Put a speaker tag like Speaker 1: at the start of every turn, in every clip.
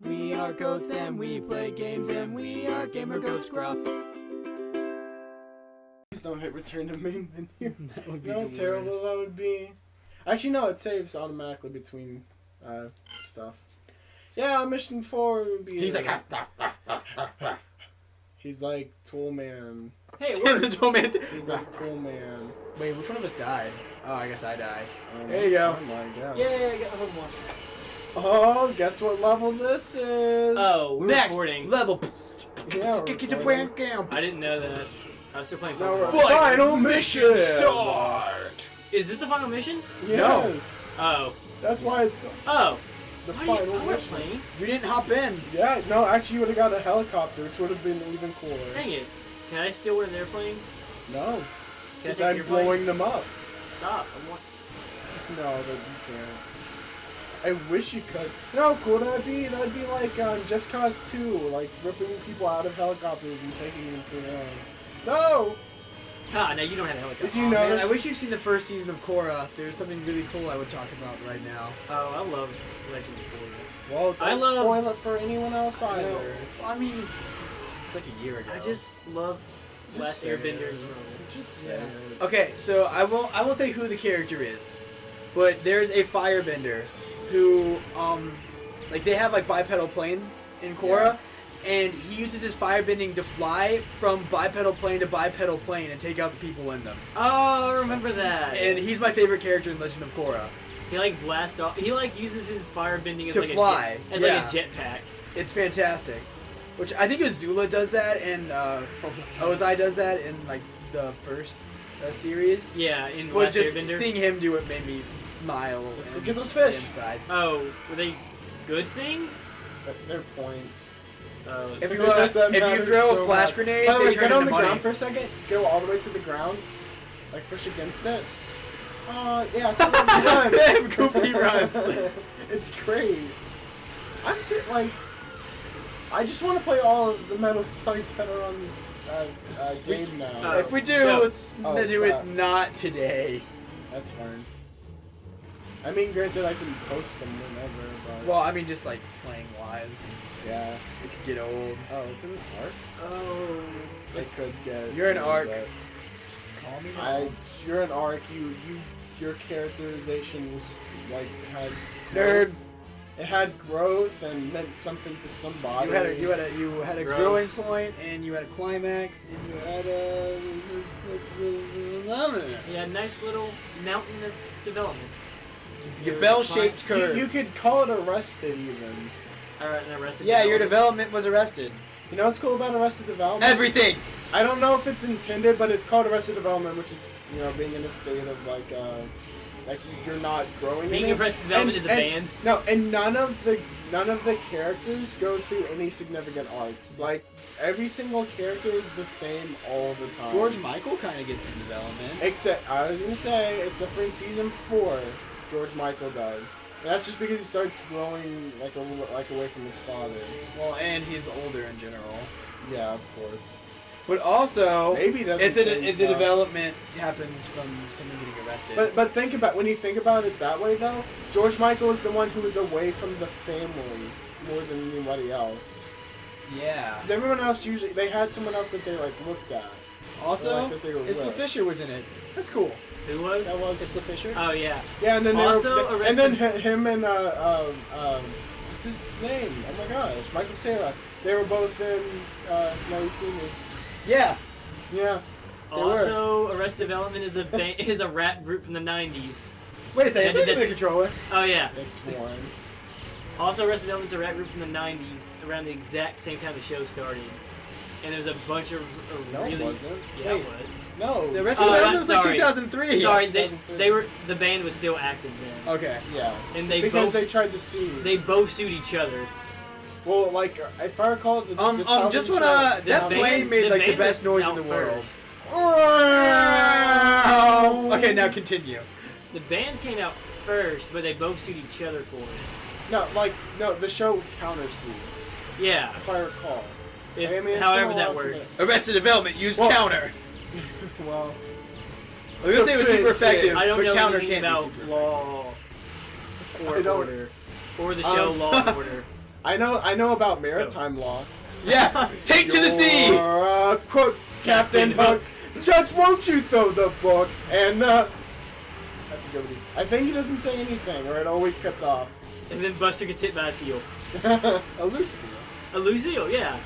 Speaker 1: We are goats and we play games and we are gamer goats Gruff.
Speaker 2: Please don't hit return to main menu.
Speaker 1: That would be
Speaker 2: You know how terrible
Speaker 1: worst.
Speaker 2: that would be? Actually, no, it saves automatically between stuff. Yeah, mission 4 would be...
Speaker 3: He's like...
Speaker 2: He's like Tool Man.
Speaker 1: Hey,
Speaker 3: Damn, the Tool Man.
Speaker 2: He's like Tool Man.
Speaker 3: Wait, which one of us died? Oh, I guess I died.
Speaker 2: There you go. Oh my god.
Speaker 1: yeah, I got a one.
Speaker 2: Oh, guess what level this is?
Speaker 1: Oh, we're
Speaker 3: Next
Speaker 1: recording.
Speaker 3: level.
Speaker 2: Yeah,
Speaker 3: Get your
Speaker 2: recording.
Speaker 3: plan.
Speaker 1: I didn't know that. I was still playing.
Speaker 2: Now we're
Speaker 1: Pokemon.
Speaker 2: final mission
Speaker 3: Start.
Speaker 1: Is this the final mission?
Speaker 2: Yes.
Speaker 1: Oh.
Speaker 2: That's why it's called
Speaker 1: Oh.
Speaker 2: the
Speaker 1: I
Speaker 2: final
Speaker 1: wasn't
Speaker 2: mission.
Speaker 1: playing.
Speaker 3: You didn't hop in.
Speaker 2: Yeah, no, actually you would have got a helicopter, which would have been even cooler.
Speaker 1: Dang it. Can I steal one of the airplanes?
Speaker 2: No.
Speaker 1: Can I
Speaker 2: Because
Speaker 1: take
Speaker 2: I'm
Speaker 1: your plane?
Speaker 2: blowing them up.
Speaker 1: Stop. I want...
Speaker 2: No, that you can't. I wish you could. You know how cool that'd be? That'd be like Just Cause 2, like ripping people out of helicopters and taking them for their own. No!
Speaker 1: Ah, now you don't have a helicopter.
Speaker 2: Did you
Speaker 3: Oh, man,
Speaker 2: notice?
Speaker 3: I wish you've seen the first season of Korra. There's something really cool I would talk about right now.
Speaker 1: Oh, I love Legend of Korra.
Speaker 2: Well, don't
Speaker 1: I love-
Speaker 2: spoil it for anyone else
Speaker 3: Well,
Speaker 2: either.
Speaker 3: I mean, it's like a year ago.
Speaker 1: I just love
Speaker 2: Just
Speaker 1: Last
Speaker 2: say
Speaker 1: Airbender
Speaker 2: it.
Speaker 1: in general.
Speaker 2: Just say
Speaker 3: Yeah.
Speaker 2: it.
Speaker 3: Okay, so I won't say who the character is, but there's a firebender who like they have like bipedal planes in Korra, and he uses his firebending to fly from bipedal plane to bipedal plane and take out the people in them.
Speaker 1: Oh, I remember that.
Speaker 3: And he's my favorite character in Legend of Korra.
Speaker 1: He like blasts off. He like uses his firebending as
Speaker 3: To
Speaker 1: like
Speaker 3: fly,
Speaker 1: a jet, as
Speaker 3: yeah.
Speaker 1: like a jetpack.
Speaker 3: It's fantastic. Which I think Azula does that, and Ozai does that in like the first series.
Speaker 1: Yeah, in
Speaker 3: But
Speaker 1: Last
Speaker 3: just
Speaker 1: Airbender.
Speaker 3: seeing him do it made me smile.
Speaker 2: Let's go
Speaker 3: and
Speaker 2: get those fish.
Speaker 3: Inside.
Speaker 1: Oh, were they good things?
Speaker 2: They're points.
Speaker 3: If you
Speaker 2: That
Speaker 3: if you
Speaker 2: matters
Speaker 3: throw
Speaker 2: so
Speaker 3: a flash
Speaker 2: much.
Speaker 3: grenade,
Speaker 2: By the
Speaker 3: they
Speaker 2: way,
Speaker 3: turn
Speaker 2: get on
Speaker 3: into
Speaker 2: the
Speaker 3: money.
Speaker 2: ground for a second. Go all the way to the ground. Like push against it. Yeah, so run.
Speaker 3: Goofy runs.
Speaker 2: It's great. I'm like, I just want to play all of the Metal Slugs that are on this game now.
Speaker 3: If we do,
Speaker 1: No.
Speaker 3: let's
Speaker 2: Oh,
Speaker 3: do
Speaker 2: crap.
Speaker 3: it not today.
Speaker 2: That's fine. I mean, granted, I can post them whenever, but
Speaker 3: Well, I mean, just like playing wise,
Speaker 2: yeah.
Speaker 3: it could get old.
Speaker 2: Oh, is it an arc?
Speaker 1: Oh,
Speaker 2: It
Speaker 1: it's-
Speaker 2: could get.
Speaker 3: You're an arc.
Speaker 2: but
Speaker 3: Call me.
Speaker 2: You're an arc. Your characterization was like had
Speaker 3: Nerd.
Speaker 2: growth. It had growth and meant something to somebody.
Speaker 3: You had a
Speaker 1: Gross.
Speaker 3: growing point, and you had a climax, and you had a.
Speaker 1: yeah, nice little mountain of development.
Speaker 3: Your bell-shaped curve.
Speaker 2: You could call it Arrested even.
Speaker 1: Alright, and Arrested
Speaker 3: Yeah, your
Speaker 1: Development.
Speaker 3: development was arrested.
Speaker 2: You know what's cool about Arrested Development?
Speaker 3: Everything.
Speaker 2: I don't know if it's intended, but it's called Arrested Development, which is being in a state of like you're not growing.
Speaker 1: Being
Speaker 2: in it.
Speaker 1: Arrested Development is a band.
Speaker 2: No, and none of the characters go through any significant arcs. Like every single character is the same all the time.
Speaker 3: George Michael kind of gets some development.
Speaker 2: Except I was gonna say, except for in season 4, George Michael does. And that's just because he starts growing like away from his father.
Speaker 3: Well, and he's older in general.
Speaker 2: Yeah, of course.
Speaker 3: But also,
Speaker 2: Maybe that's
Speaker 3: if the development happens from someone getting arrested.
Speaker 2: But when you think about it that way though, George Michael is the one who is away from the family more than anybody else.
Speaker 3: yeah.
Speaker 2: Because everyone else usually they had someone else that they like looked at.
Speaker 3: Also,
Speaker 2: Or, like, that they were
Speaker 3: Isla
Speaker 2: with.
Speaker 3: Fisher was in it. That's cool.
Speaker 1: Who was?
Speaker 2: That was
Speaker 3: Isla Fisher.
Speaker 1: Oh, yeah.
Speaker 2: yeah, and then
Speaker 1: Also
Speaker 2: and then
Speaker 1: Arrested-
Speaker 2: him and what's his name? Oh my gosh, Michael Cera. They were both in Now You See Me.
Speaker 3: Yeah.
Speaker 2: Yeah. They
Speaker 1: Also, Arrested Development is a rap group from the 90s.
Speaker 3: Wait a second.
Speaker 1: Yeah,
Speaker 3: It's the
Speaker 1: that's-
Speaker 3: controller.
Speaker 1: Oh, yeah.
Speaker 2: It's one.
Speaker 1: Also, Arrested Development's a rap group from the 90s, around the exact same time the show started. And there's a bunch of
Speaker 2: No,
Speaker 1: really...
Speaker 2: it wasn't.
Speaker 1: Yeah,
Speaker 3: Wait.
Speaker 1: it was.
Speaker 2: No.
Speaker 3: The rest
Speaker 1: Oh,
Speaker 3: of the
Speaker 1: I'm
Speaker 3: band was like
Speaker 1: sorry.
Speaker 3: 2003.
Speaker 1: Sorry,
Speaker 2: 2003.
Speaker 1: they were... The band was still active then.
Speaker 3: Okay.
Speaker 2: Yeah.
Speaker 1: And they
Speaker 2: Because
Speaker 1: both...
Speaker 2: they tried to sue.
Speaker 1: They both sued each other.
Speaker 2: Well, like if I recall, the
Speaker 3: Just
Speaker 2: television
Speaker 3: wanna.
Speaker 2: show-
Speaker 3: That
Speaker 1: The
Speaker 3: plane
Speaker 1: band-
Speaker 3: made
Speaker 1: the
Speaker 3: like the
Speaker 1: band
Speaker 3: best
Speaker 1: was
Speaker 3: noise in
Speaker 1: out
Speaker 3: the world.
Speaker 2: Oh.
Speaker 3: Okay, now continue.
Speaker 1: The band came out first, but they both sued each other for it.
Speaker 2: No, the show countersued,
Speaker 1: Yeah.
Speaker 2: if I recall.
Speaker 1: If,
Speaker 2: I mean, it's
Speaker 1: however
Speaker 2: still
Speaker 1: that
Speaker 2: awesome.
Speaker 1: works.
Speaker 3: Arrested Development used
Speaker 2: Well-
Speaker 3: counter.
Speaker 2: Well,
Speaker 3: I was gonna say it was super effective,
Speaker 1: I don't
Speaker 3: but
Speaker 1: know
Speaker 3: counter
Speaker 1: anything
Speaker 3: can't be
Speaker 1: about
Speaker 3: super effective.
Speaker 1: Law or
Speaker 2: I don't-
Speaker 1: Order. Or the show Law and Order.
Speaker 2: I know about maritime law.
Speaker 3: Yeah, take to the sea.
Speaker 2: You're a crook, Captain Hook. Judge, won't you throw the book and the... I forget what he's... I think he doesn't say anything, or it always cuts off.
Speaker 1: And then Buster gets hit by a seal.
Speaker 3: A loose seal.
Speaker 1: A Lucille, yeah.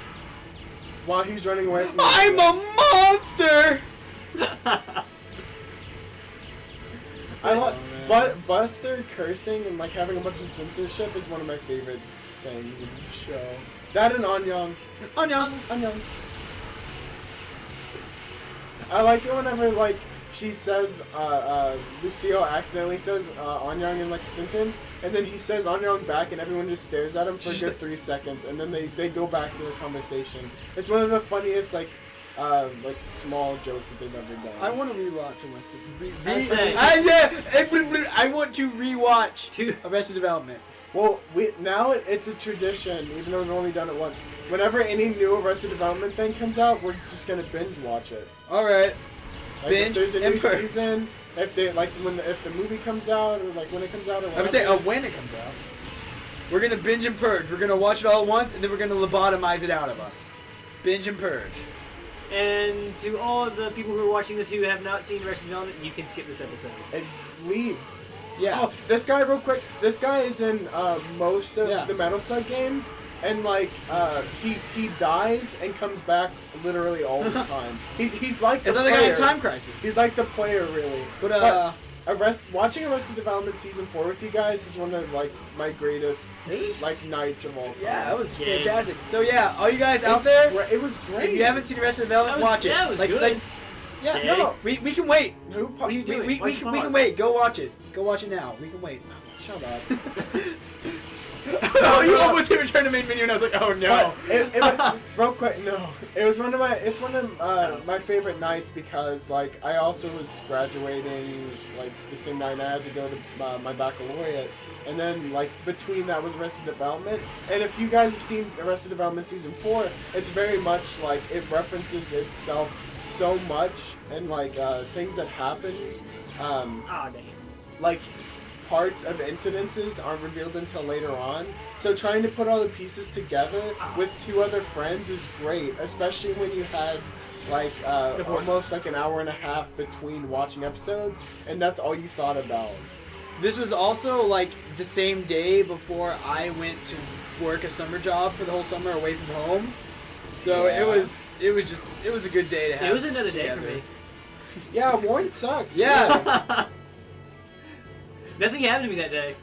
Speaker 2: While he's running away from...
Speaker 3: I'm a monster.
Speaker 2: I like, but Buster cursing and like having a bunch of censorship is one of my favorite things in the show. That and Anyang. Anyang. I like it whenever like she says Lucille accidentally says Anyang in like a sentence, and then he says Anyang back, and everyone just stares at him for a good 3 seconds, and then they go back to the conversation. It's one of the funniest like small jokes that they've ever done.
Speaker 3: I want to rewatch Arrested. I want to rewatch Arrested Development.
Speaker 2: Well, it's a tradition, even though we've only done it once. Whenever any new Arrested Development thing comes out, we're just gonna binge watch it.
Speaker 3: All right.
Speaker 2: Like
Speaker 3: Binge
Speaker 2: if there's a new
Speaker 3: and purge.
Speaker 2: season, if they like if the movie comes out, or like when it comes out, or whatever.
Speaker 3: I would say when it comes out. We're gonna binge and purge. We're gonna watch it all at once, and then we're gonna lobotomize it out of us. Binge and purge.
Speaker 1: And to all of the people who are watching this who have not seen Arrested Development, you can skip this episode.
Speaker 2: And leave.
Speaker 3: Yeah.
Speaker 2: Oh, this guy, real quick. This guy is in most of the Metal Slug games, and like he dies and comes back literally all the time. He's like the
Speaker 3: It's
Speaker 2: player.
Speaker 3: like a Time Crisis.
Speaker 2: He's like the player, really.
Speaker 3: But
Speaker 2: watching Arrested Development season 4 with you guys is one of like my greatest like nights of all time.
Speaker 3: yeah, that was fantastic. So yeah, all you guys out there,
Speaker 2: it was great.
Speaker 3: if you haven't seen Arrested Development, watch it.
Speaker 1: Yeah, it was good.
Speaker 3: Yeah, no, we can wait.
Speaker 1: What are you doing?
Speaker 3: We can wait. Go watch it. Go watch it now. We can wait.
Speaker 2: Shut up.
Speaker 3: Oh, you almost even turned to main menu, and I was like, oh no.
Speaker 2: Real quick, no. It's one of my favorite nights because like I also was graduating like the same night I had to go to my baccalaureate, and then like between that was Arrested Development. And if you guys have seen Arrested Development season 4, it's very much like it references itself so much, and like things that happen,
Speaker 1: Dang.
Speaker 2: like parts of incidences aren't revealed until later on. So trying to put all the pieces together with 2 other friends is great, especially when you had like almost like an hour and a half between watching episodes, and that's all you thought about.
Speaker 3: This was also like the same day before I went to work a summer job for the whole summer away from home. So it was a good day to have.
Speaker 1: It was another day
Speaker 3: together.
Speaker 1: for me.
Speaker 2: Yeah, Warren sucks.
Speaker 3: Yeah.
Speaker 1: Nothing happened to me that day.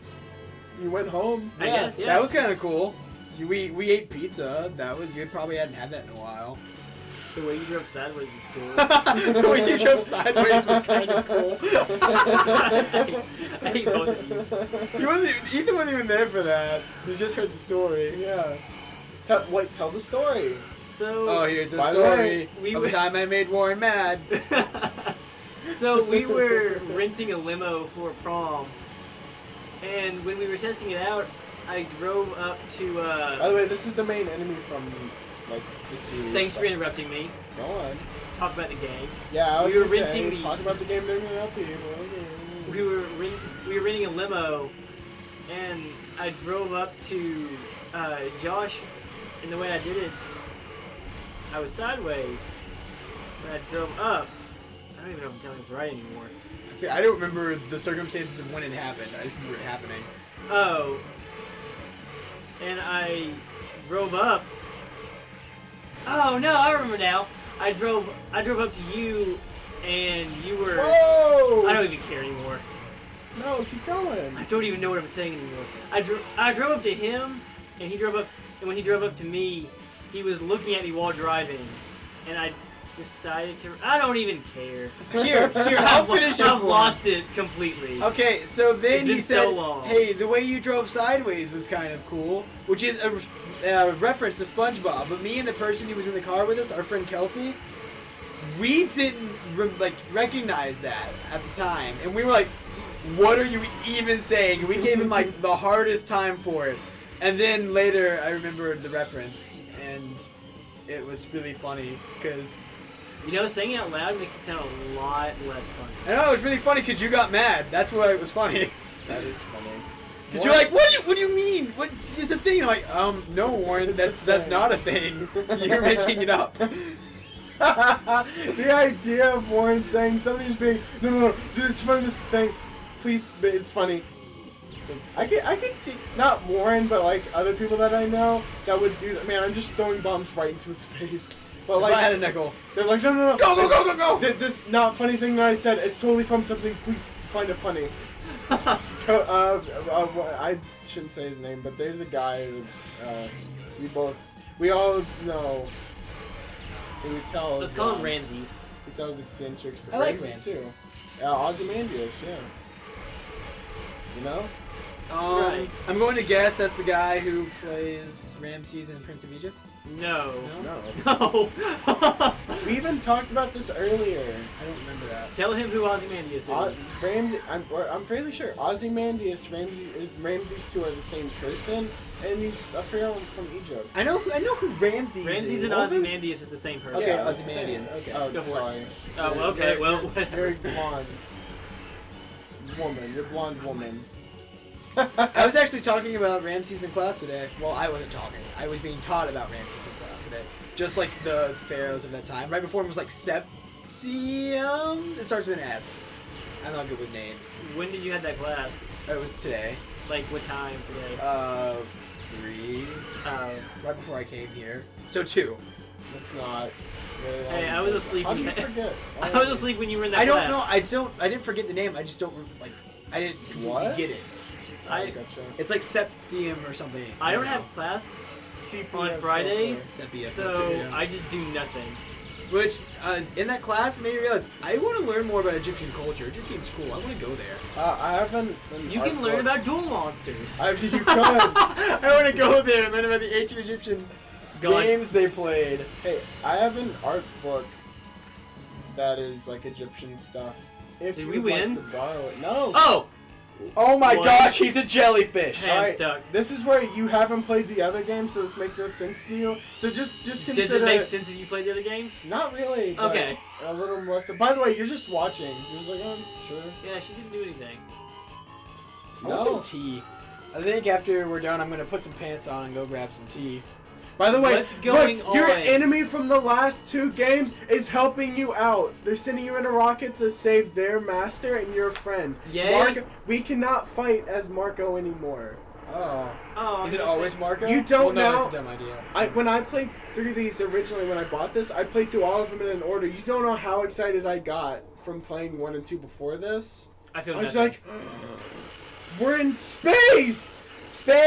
Speaker 2: You went home.
Speaker 1: I guess, yeah.
Speaker 3: That was kind of cool. We ate pizza. You probably hadn't had that in a while.
Speaker 1: The way you drove sideways was cool.
Speaker 3: The way you drove sideways was kind of cool.
Speaker 1: I hate both of you.
Speaker 3: Ethan wasn't even there for that. He just heard the story.
Speaker 2: Yeah. Tell the story.
Speaker 1: So.
Speaker 3: Here's the
Speaker 2: By the
Speaker 3: story
Speaker 1: way,
Speaker 3: of the time I made Warren mad.
Speaker 1: So we were renting a limo for prom, and when we were testing it out, I drove up to.
Speaker 2: By the way, this is the main enemy from like the series.
Speaker 1: Thanks for interrupting me.
Speaker 2: Go on.
Speaker 1: Talk about the game.
Speaker 2: Yeah, I was
Speaker 1: We were
Speaker 2: gonna say,
Speaker 1: renting the-
Speaker 2: talk about the game during the LP.
Speaker 1: We were renting a limo, and I drove up to Josh, and the way I did it, I was sideways. When I drove up, I don't even know if I'm telling this right anymore.
Speaker 3: See, I don't remember the circumstances of when it happened. I just remember it happening.
Speaker 1: Oh. And I drove up. Oh no, I remember now. I drove up to you, and you were.
Speaker 2: Whoa!
Speaker 1: I don't even care anymore.
Speaker 2: No, keep going.
Speaker 1: I don't even know what I'm saying anymore. I drove up to him, and he drove up. And when he drove up to me, he was looking at me while driving, and I decided to. I don't even care.
Speaker 3: Here, I'll finish it.
Speaker 1: I've
Speaker 3: for him.
Speaker 1: lost it completely.
Speaker 3: Okay, so then
Speaker 1: It's
Speaker 3: he
Speaker 1: been
Speaker 3: said,
Speaker 1: so long.
Speaker 3: hey, the way you drove sideways was kind of cool, which is a reference to SpongeBob. But me and the person who was in the car with us, our friend Kelsey, we didn't recognize that at the time. And we were like, what are you even saying? And we gave him like the hardest time for it. And then later I remembered the reference, and it was really funny because...
Speaker 1: You know, saying it out loud makes it sound a lot less funny.
Speaker 3: I know, it was really funny because you got mad. That's why it was funny.
Speaker 2: That is funny.
Speaker 3: Because you're like, what do you mean? What is a thing? I'm like, no, Warren, that's not a thing. You're making it up.
Speaker 2: The idea of Warren saying something's being no, dude, it's funny this thing. Please, it's funny. It's like, I could see not Warren, but like other people that I know that would do that. Man, I'm just throwing bombs right into his face. But like,
Speaker 3: I had a nickel.
Speaker 2: They're like, no,
Speaker 3: Go.
Speaker 2: This not funny thing that I said. It's totally from something. Please find it funny. I shouldn't say his name, but there's a guy that we all know. Who tells?
Speaker 1: Let's call him Ramses.
Speaker 2: He tells eccentrics.
Speaker 3: I like
Speaker 2: Ramses
Speaker 3: Ramses.
Speaker 2: too. Ozymandias, yeah. You know?
Speaker 1: Right.
Speaker 3: I'm going to guess that's the guy who plays Ramses in Prince of Egypt.
Speaker 1: No.
Speaker 2: No.
Speaker 1: No.
Speaker 2: We even talked about this earlier.
Speaker 3: I don't remember that.
Speaker 1: Tell him who Ozymandias is.
Speaker 2: Ramses, I'm fairly sure Ozymandias, Ramses 2 are the same person, and he's a pharaoh from Egypt.
Speaker 3: I know who Ramses is.
Speaker 1: Ramses and Ozymandias is the same person.
Speaker 3: Okay,
Speaker 2: Yeah,
Speaker 3: Ozymandias.
Speaker 2: same.
Speaker 3: Okay.
Speaker 2: Oh,
Speaker 1: Go for it.
Speaker 2: sorry.
Speaker 1: Oh, well, okay, well.
Speaker 2: You're blonde woman. You're blonde woman.
Speaker 3: I was actually talking about Ramses in class today. Well, I wasn't talking. I was being taught about Ramses in class today. Just like the pharaohs of that time. Right before him was like Septium. It starts with an S. I'm not good with names.
Speaker 1: When did you have that class?
Speaker 3: It was today.
Speaker 1: Like, what time today?
Speaker 3: 3.
Speaker 1: Oh.
Speaker 3: Right before I came here. So 2.
Speaker 2: That's not. Really
Speaker 1: Hey, I was asleep
Speaker 2: How
Speaker 1: when
Speaker 2: do you
Speaker 1: you
Speaker 2: forget?
Speaker 1: I was asleep when you were in that
Speaker 3: I
Speaker 1: class.
Speaker 3: don't know. I didn't forget the name. I just don't like. I didn't completely
Speaker 2: What?
Speaker 3: get it.
Speaker 1: I
Speaker 2: gotcha.
Speaker 3: It's like Septium or something.
Speaker 1: I don't
Speaker 3: know.
Speaker 1: have class
Speaker 2: CPF
Speaker 1: on Fridays,
Speaker 3: Sepia
Speaker 1: so
Speaker 3: filter, yeah.
Speaker 1: I just do nothing.
Speaker 3: Which, in that class, it made me realize I want to learn more about Egyptian culture. It just seems cool. I want to go there.
Speaker 2: I haven't.
Speaker 1: You can learn about duel monsters.
Speaker 2: You could.
Speaker 3: I want to go there and learn about the ancient Egyptian games they played.
Speaker 2: Hey, I have an art book that is like Egyptian stuff. If
Speaker 1: Did
Speaker 2: you'd
Speaker 1: we win?
Speaker 2: like to borrow it. No.
Speaker 1: Oh!
Speaker 3: Oh my
Speaker 1: What?
Speaker 3: gosh, he's a jellyfish.
Speaker 1: Hey, I'm
Speaker 2: Alright,
Speaker 1: stuck.
Speaker 2: This is where you haven't played the other game, so this makes no sense to you. So just consider.
Speaker 1: Does it make sense if you play the other games?
Speaker 2: Not really. But
Speaker 1: Okay.
Speaker 2: A little more. So, by the way, you're just watching. You're just like, oh, sure.
Speaker 1: Yeah, she didn't do anything.
Speaker 3: I want some tea. I think after we're done, I'm going to put some pants on and go grab some tea.
Speaker 2: By the way,
Speaker 1: What's going
Speaker 2: look, your
Speaker 1: on?
Speaker 2: enemy from the last 2 games is helping you out. They're sending you in a rocket to save their master and your friend.
Speaker 1: Yay.
Speaker 2: Marco, we cannot fight as Marco anymore.
Speaker 3: Oh.
Speaker 1: Oh,
Speaker 3: Is it always Marco?
Speaker 2: You don't
Speaker 3: well, no,
Speaker 2: know-
Speaker 3: that's a dumb idea.
Speaker 2: When I played through these originally when I bought this, I played through all of them in an order. You don't know how excited I got from playing 1 and 2 before this.
Speaker 1: I feel
Speaker 2: I was
Speaker 1: nothing.
Speaker 2: like, we're in space!
Speaker 3: Space!